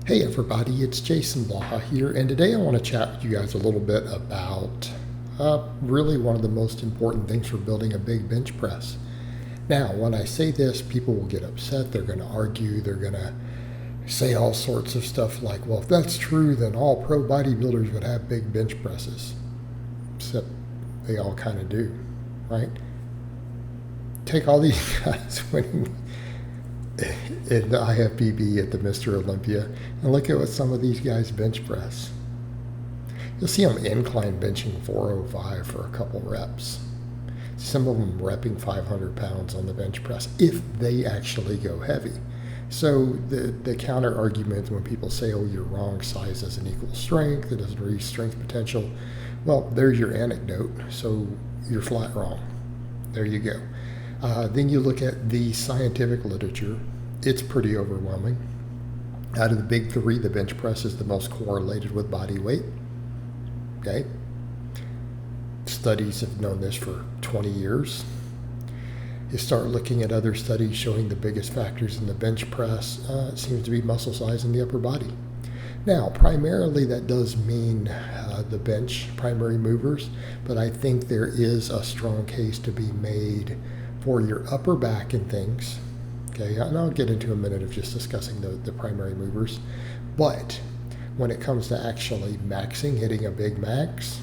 Hey everybody, it's Jason Blaha here, and today I want to chat with you guys a little bit about really one of the most important things for building a big bench press. Now, when I say this, people will get upset, they're going to argue, they're going to say all sorts of stuff like, well, if that's true, then all pro bodybuilders would have big bench presses. Except they all kind of do, right? Take all these guys winning in the IFBB at the Mr. Olympia and look at what some of these guys bench press. You'll see them incline benching 405 for a couple reps. Some of them repping 500 pounds on the bench press if they actually go heavy. So the counter argument when people say, oh, you're wrong, size doesn't equal strength, it doesn't reach strength potential. Well, there's your anecdote, so you're flat wrong. There you go. Then you look at the scientific literature. It's pretty overwhelming. Out of the big three, the bench press is the most correlated with body weight. Okay? Studies have known this for 20 years. You start looking at other studies showing the biggest factors in the bench press. It seems to be muscle size in the upper body. Now, primarily that does mean the bench primary movers, but I think there is a strong case to be made for your upper back and things. Okay, and I'll get into a minute of just discussing the primary movers. But when it comes to actually maxing, hitting a big max,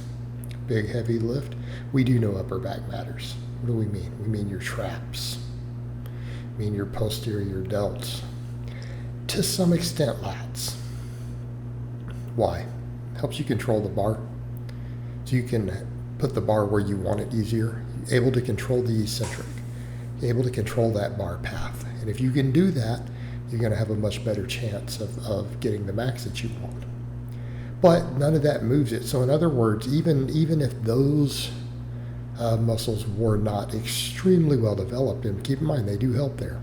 big heavy lift, we do know upper back matters. What do we mean? We mean your traps. We mean your posterior delts. To some extent, lats. Why? Helps you control the bar. So you can put the bar where you want it easier. You're able to control the eccentric. You're able to control that bar path. And if you can do that, you're going to have a much better chance of getting the max that you want. But none of that moves it. So in other words, even if those muscles were not extremely well developed, and keep in mind they do help there.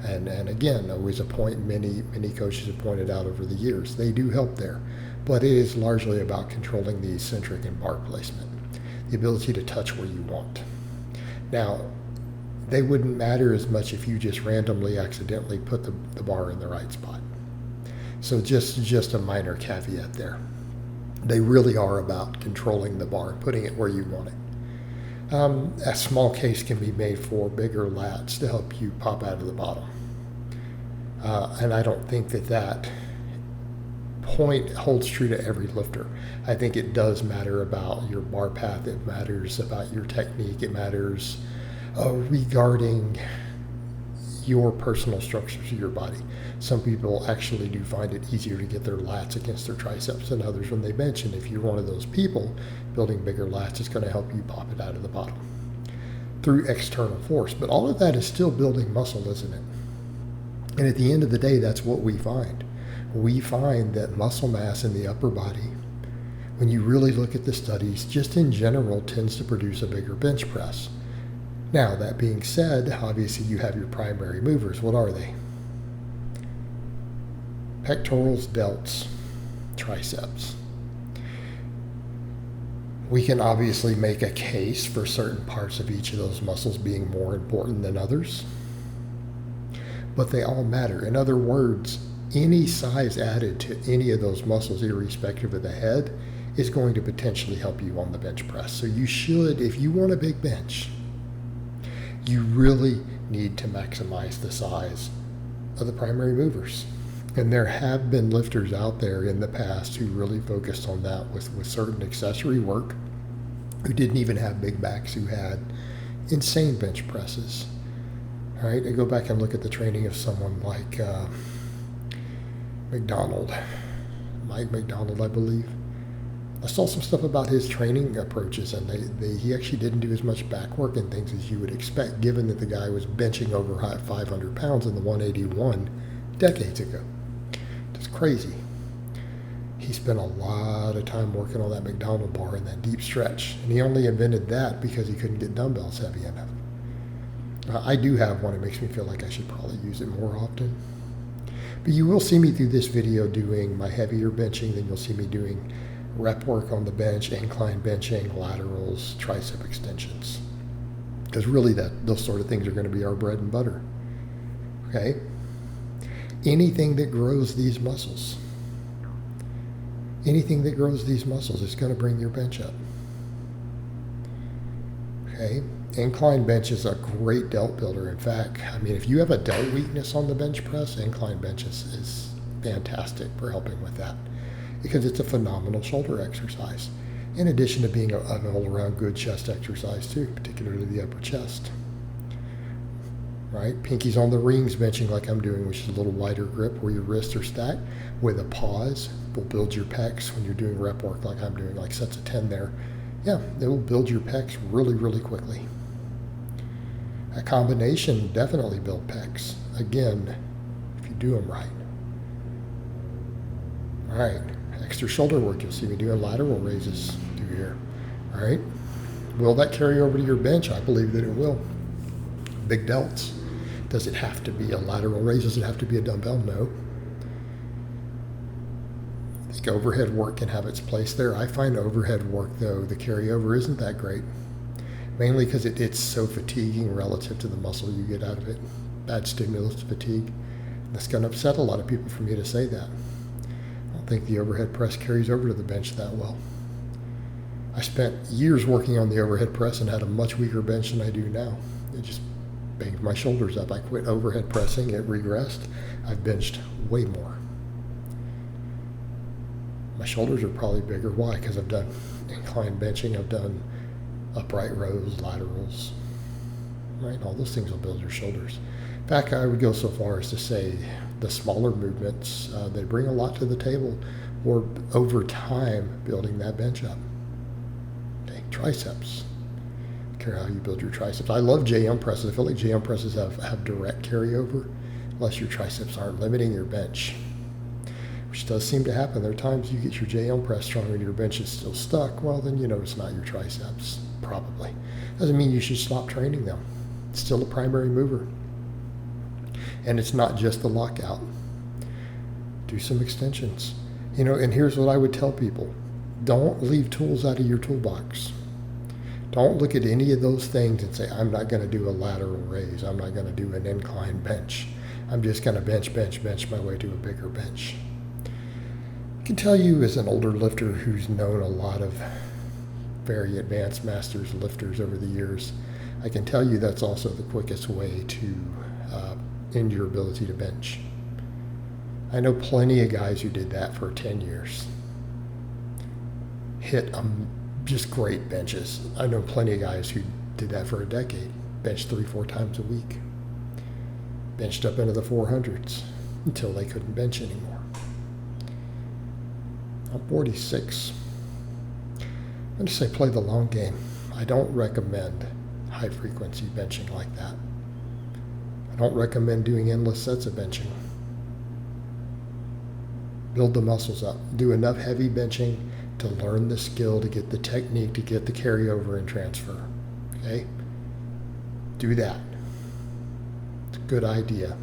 And again, always a point many coaches have pointed out over the years, they do help there. But it is largely about controlling the eccentric and bar placement, the ability to touch where you want. Now, they wouldn't matter as much if you just randomly, accidentally put the bar in the right spot. So just a minor caveat there. They really are about controlling the bar and putting it where you want it. A small case can be made for bigger lats to help you pop out of the bottom. And I don't think that point holds true to every lifter. I think it does matter about your bar path. It matters about your technique. It matters regarding your personal structures of your body. Some people actually do find it easier to get their lats against their triceps than others when they bench. And if you're one of those people, building bigger lats is going to help you pop it out of the bottom through external force. But all of that is still building muscle, isn't it? And at the end of the day, that's what we find. We find that muscle mass in the upper body, when you really look at the studies, just in general tends to produce a bigger bench press. Now, that being said, obviously you have your primary movers. What are they? Pectorals, delts, triceps. We can obviously make a case for certain parts of each of those muscles being more important than others, but they all matter. In other words, any size added to any of those muscles, irrespective of the head, is going to potentially help you on the bench press. So you should, if you want a big bench, you really need to maximize the size of the primary movers. And there have been lifters out there in the past who really focused on that with certain accessory work, who didn't even have big backs, who had insane bench presses. All right, I go back and look at the training of someone like Mike McDonald, I believe. I saw some stuff about his training approaches, and he actually didn't do as much back work and things as you would expect, given that the guy was benching over 500 pounds in the 181 decades ago. It's crazy. He spent a lot of time working on that McDonald bar and that deep stretch, and he only invented that because he couldn't get dumbbells heavy enough. I do have one. It makes me feel like I should probably use it more often. But you will see me through this video doing my heavier benching, then you'll see me doing rep work on the bench, incline benching, laterals, tricep extensions. Because really those sort of things are going to be our bread and butter. Okay? anything that grows these muscles. Anything that grows these muscles is going to bring your bench up. Okay? Incline bench is a great delt builder. In fact, I mean, if you have a delt weakness on the bench press, incline bench is fantastic for helping with that, because it's a phenomenal shoulder exercise, in addition to being an all-around good chest exercise too, particularly the upper chest. Right? Pinkies on the rings benching like I'm doing, which is a little wider grip where your wrists are stacked with a pause will build your pecs when you're doing rep work like I'm doing, like sets of 10 there. Yeah, it will build your pecs really, really quickly. A combination definitely build pecs. Again, if you do them right. All right, extra shoulder work. You'll see me doing lateral raises through here. All right, will that carry over to your bench? I believe that it will. Big delts. Does it have to be a lateral raise? Does it have to be a dumbbell? No. I think overhead work can have its place there. I find overhead work, though, the carryover isn't that great. Mainly because it's so fatiguing relative to the muscle you get out of it. Bad stimulus fatigue. That's going to upset a lot of people for me to say that. I don't think the overhead press carries over to the bench that well. I spent years working on the overhead press and had a much weaker bench than I do now. It just banged my shoulders up. I quit overhead pressing. It regressed. I've benched way more. My shoulders are probably bigger. Why? Because I've done incline benching. I've done upright rows, laterals, right? All those things will build your shoulders. In fact, I would go so far as to say the smaller movements, they bring a lot to the table, or over time, building that bench up. Okay, triceps. Care how you build your triceps. I love JM presses. I feel like JM presses have direct carryover, unless your triceps aren't limiting your bench, which does seem to happen. There are times you get your JM press strong and your bench is still stuck. Well, then you know it's not your triceps, probably. Doesn't mean you should stop training them. It's still a primary mover. And it's not just the lockout. Do some extensions. You know, and here's what I would tell people. Don't leave tools out of your toolbox. Don't look at any of those things and say, I'm not going to do a lateral raise. I'm not going to do an incline bench. I'm just going to bench my way to a bigger bench. I can tell you as an older lifter who's known a lot of very advanced masters lifters over the years, I can tell you that's also the quickest way to end your ability to bench. I know plenty of guys who did that for 10 years. Hit just great benches. I know plenty of guys who did that for a decade. Benched 3-4 times a week. Benched up into the 400s until they couldn't bench anymore. I'm 46. I'm just say play the long game. I don't recommend high frequency benching like that. I don't recommend doing endless sets of benching. Build the muscles up. Do enough heavy benching to learn the skill, to get the technique, to get the carryover and transfer. Okay? Do that. It's a good idea.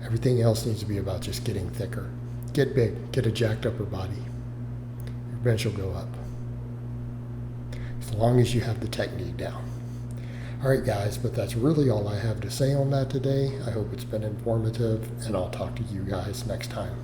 Everything else needs to be about just getting thicker. Get big. Get a jacked upper body. Your bench will go up. As long as you have the technique down. All right, guys, but that's really all I have to say on that today. I hope it's been informative, and I'll talk to you guys next time.